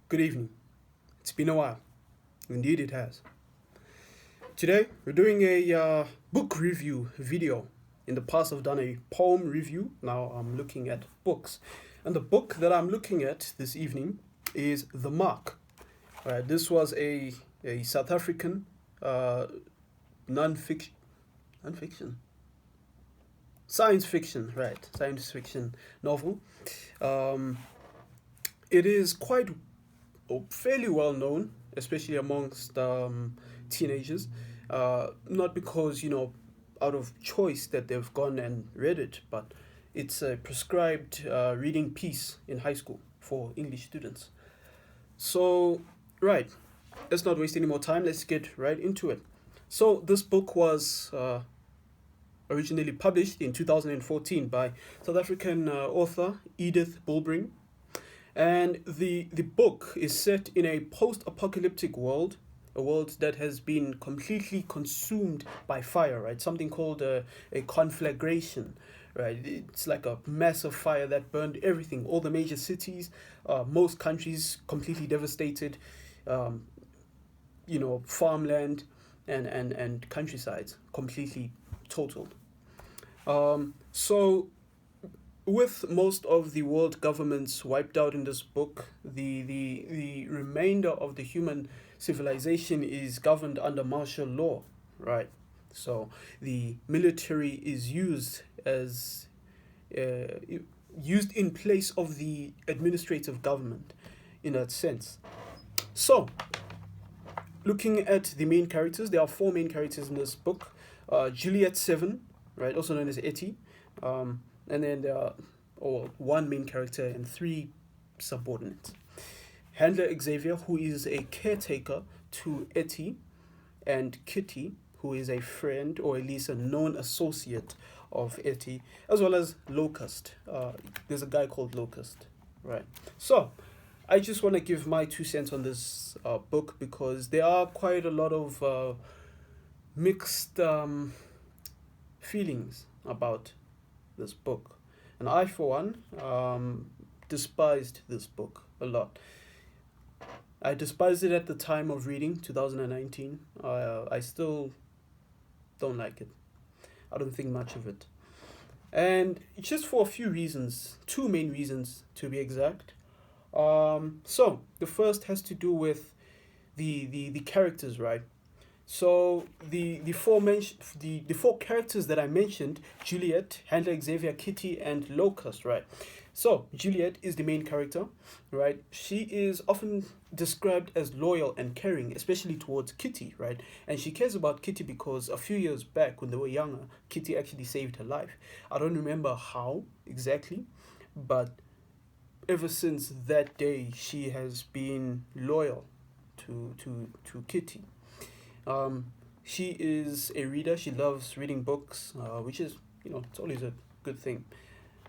Good evening. It's been a while. Indeed, it has. Today, we're doing a book review video. In the past, I've done a poem review. Now, I'm looking at books. And the book that I'm looking at this evening is The Mark. This was a South African uh, non-fiction, non-fiction, science fiction, right? Science fiction novel. Um, it is quite fairly well known, especially amongst teenagers. Not because out of choice that they've gone and read it, but it's a prescribed reading piece in high school for English students. So, right, let's not waste any more time. Let's get right into it. So, this book was originally published in 2014 by South African author Edith Bulbring, and the book is set in a post apocalyptic world, a world that has been completely consumed by fire, right? Something called a conflagration, right? It's like a massive fire that burned everything, all the major cities, most countries completely devastated, um, farmland and countrysides completely totaled. So with most of the world governments wiped out in this book, the remainder of the human civilization is governed under martial law, right? So the military is uh, used in place of the administrative government, in that sense. So looking at the main characters, there are four main characters in this book. Juliet Seven, right, also known as Etty, and then there are one main character and three subordinates. Handler Xavier, who is a caretaker to Etty, and Kitty, who is a friend or at least a known associate of Etty, as well as Locust. There's a guy called Locust, right? So, I just want to give my 2 cents on this book because there are quite a lot of mixed feelings about this book. And I, for one, despised this book a lot. I despised it at the time of reading, 2019. I still don't like it. I don't think much of it. And just for a few reasons, two main reasons to be exact. So, the first has to do with the characters, right? So the four characters that I mentioned, Juliet, Handler Xavier, Kitty, and Locust, right? So Juliet is the main character, right? She is often described as loyal and caring, especially towards Kitty, right? And she cares about Kitty because a few years back when they were younger, Kitty actually saved her life. I don't remember how exactly, but ever since that day she has been loyal to Kitty. um, she is a reader. She loves reading books, which is, it's always a good thing.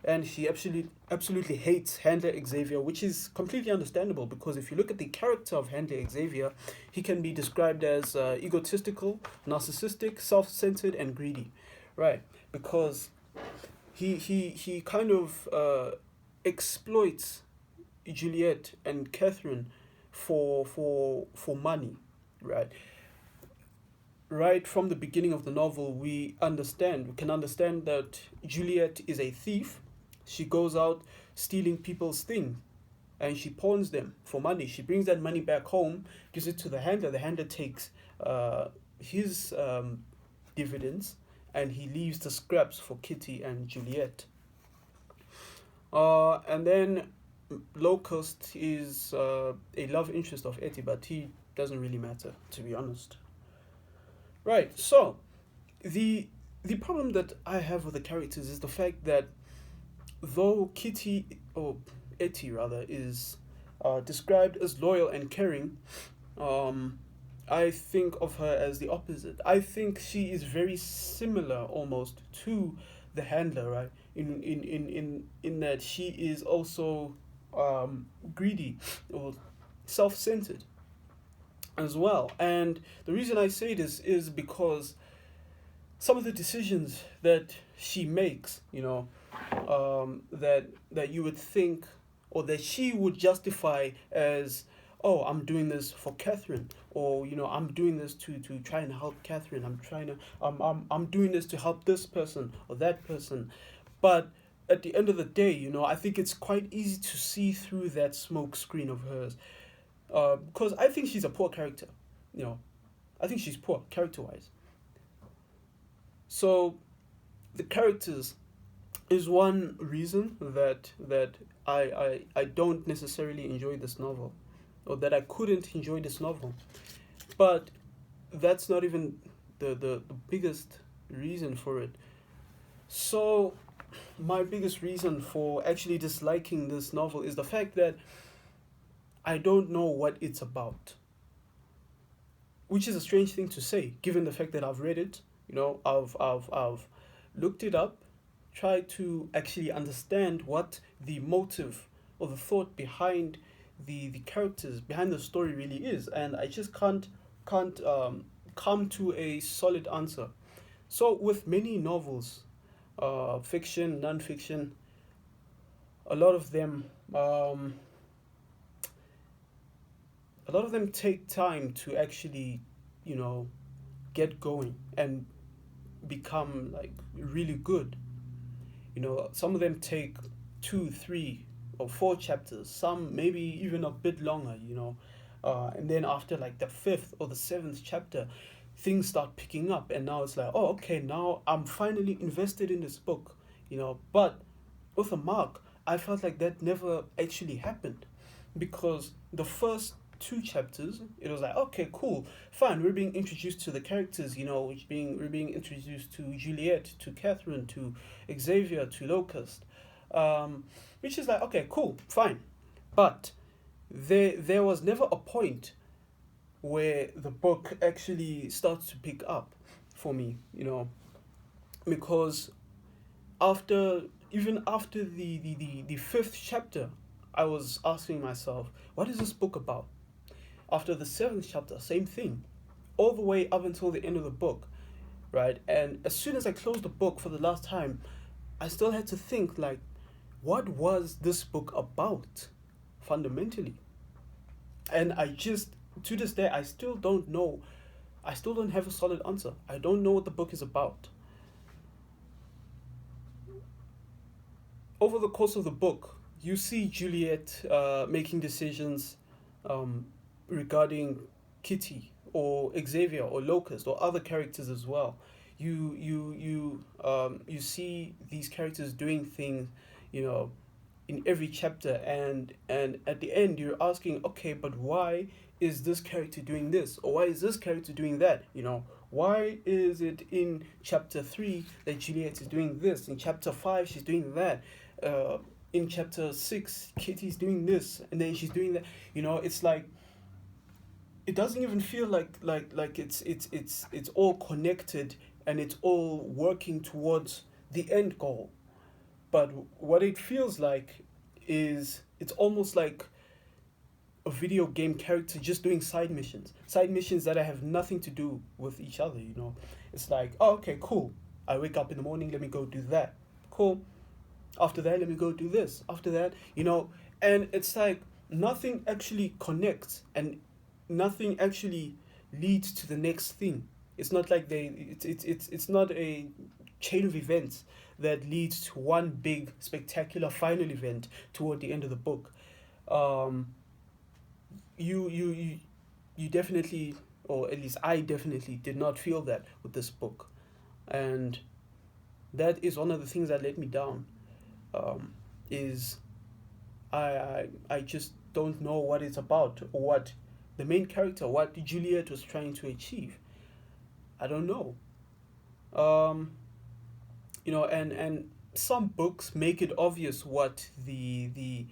And she absolutely hates Handler Xavier, which is completely understandable because if you look at the character of Handler Xavier, he can be described as egotistical, narcissistic, self-centered, and greedy, right? Because he kind of exploits Juliet and Catherine for money, right? Right from the beginning of the novel, we can understand that Juliet is a thief. She goes out stealing people's things and she pawns them for money. She brings that money back home, gives it to the handler. The handler takes his dividends and he leaves the scraps for Kitty and Juliet. And then Locust is a love interest of Etty, but he doesn't really matter, to be honest. Right. So the problem that I have with the characters is the fact that though Kitty, or Etty rather, is described as loyal and caring, um, I think of her as the opposite. I think she is very similar almost to the handler, right? In that she is also greedy or self-centered as well. And the reason I say this is because some of the decisions that she makes, that you would think or that she would justify as oh, I'm doing this for Catherine, or I'm doing this to try and help Catherine. I'm doing this to help this person or that person. But at the end of the day, I think it's quite easy to see through that smoke screen of hers. Because I think she's a poor character. You know, I think she's poor character wise. So the characters is one reason that I don't necessarily enjoy this novel, or that I couldn't enjoy this novel. But that's not even the biggest reason for it. So my biggest reason for actually disliking this novel is the fact that I don't know what it's about. Which is a strange thing to say, given the fact that I've read it, I've looked it up, tried to actually understand what the motive or the thought behind the characters, behind the story really is, and I just can't come to a solid answer. So with many novels, fiction, non-fiction, a lot of them um, a lot of them take time to actually, you know, get going and become like really good. Some of them take two, three, or four chapters. Some maybe even a bit longer. And then after like the fifth or the seventh chapter, things start picking up, and now it's like, oh, okay, now I'm finally invested in this book. But with a Mark, I felt like that never actually happened, because the first two chapters, it was like, okay, cool, fine, we're being introduced to the characters, we're being introduced to Juliet, to Catherine, to Xavier, to Locust, which is like, okay, cool, fine. But there was never a point where the book actually starts to pick up for me, because after even after the fifth chapter, I was asking myself, what is this book about? After the seventh chapter, same thing, all the way up until the end of the book, right? And as soon as I closed the book for the last time, I still had to think, like, what was this book about fundamentally? And I just, to this day, I still don't know. I still don't have a solid answer. I don't know what the book is about. Over the course of the book, you see Juliet making decisions um, regarding Kitty or Xavier or Locust or other characters as well. You see these characters doing things, you know, in every chapter, and at the end you're asking, okay, but why is this character doing this, or why is this character doing that? Why is it in chapter 3 that Juliet is doing this, in chapter 5 she's doing that, in chapter 6 Kitty's doing this, and then she's doing that. It's like, it doesn't even feel like it's all connected, and it's all working towards the end goal. But what it feels like is, it's almost like a video game character just doing side missions that have nothing to do with each other. It's like, oh, okay, cool, I wake up in the morning, let me go do that. Cool. After that, let me go do this. After that, and it's like nothing actually connects, and nothing actually leads to the next thing. It's not like it's not a chain of events that leads to one big spectacular final event toward the end of the book. Um, you definitely, or at least I definitely did not feel that with this book, and that is one of the things that let me down. Is I just don't know what it's about, or what the main character, what Juliet was trying to achieve. I don't know. Um, and some books make it obvious what the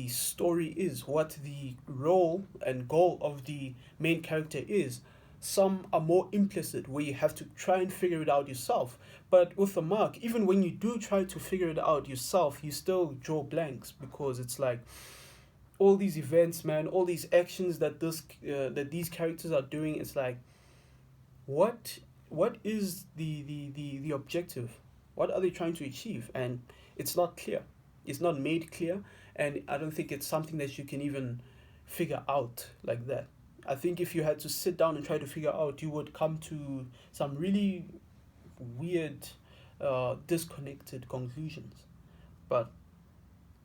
story is, what the role and goal of the main character is. Some are more implicit, where you have to try and figure it out yourself. But with the Mark, even when you do try to figure it out yourself, you still draw blanks, because it's like all these events, man, all these actions that these characters are doing. It's like, what is the objective? What are they trying to achieve? And it's not clear. It's not made clear, and I don't think it's something that you can even figure out like that. I think if you had to sit down and try to figure out, you would come to some really weird, disconnected conclusions. But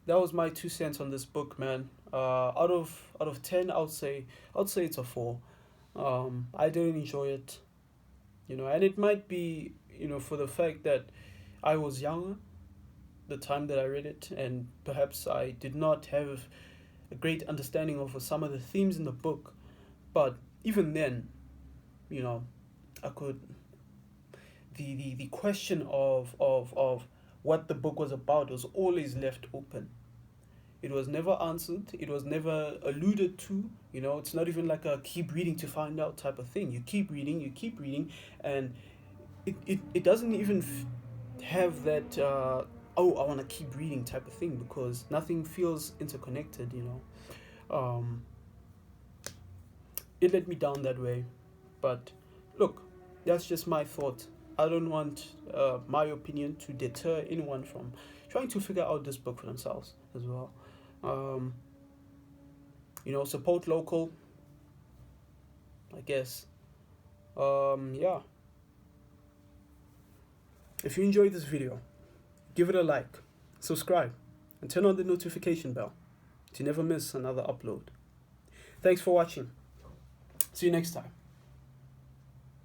that was my 2 cents on this book, man. Out of 10, I'd say it's a 4. I didn't enjoy it, and it might be, for the fact that I was younger the time that I read it, and perhaps I did not have a great understanding of some of the themes in the book. But even then, you know, I could the question of what the book was about was always left open. It was never answered. It was never alluded to. It's not even like a keep reading to find out type of thing. You keep reading, and it doesn't even have that, oh, I want to keep reading type of thing, because nothing feels interconnected. Um, it let me down that way. But look, that's just my thought. I don't want my opinion to deter anyone from trying to figure out this book for themselves as well. Um, support local, I guess. Yeah. If you enjoyed this video, give it a like, subscribe, and turn on the notification bell to never miss another upload. Thanks for watching. See you next time.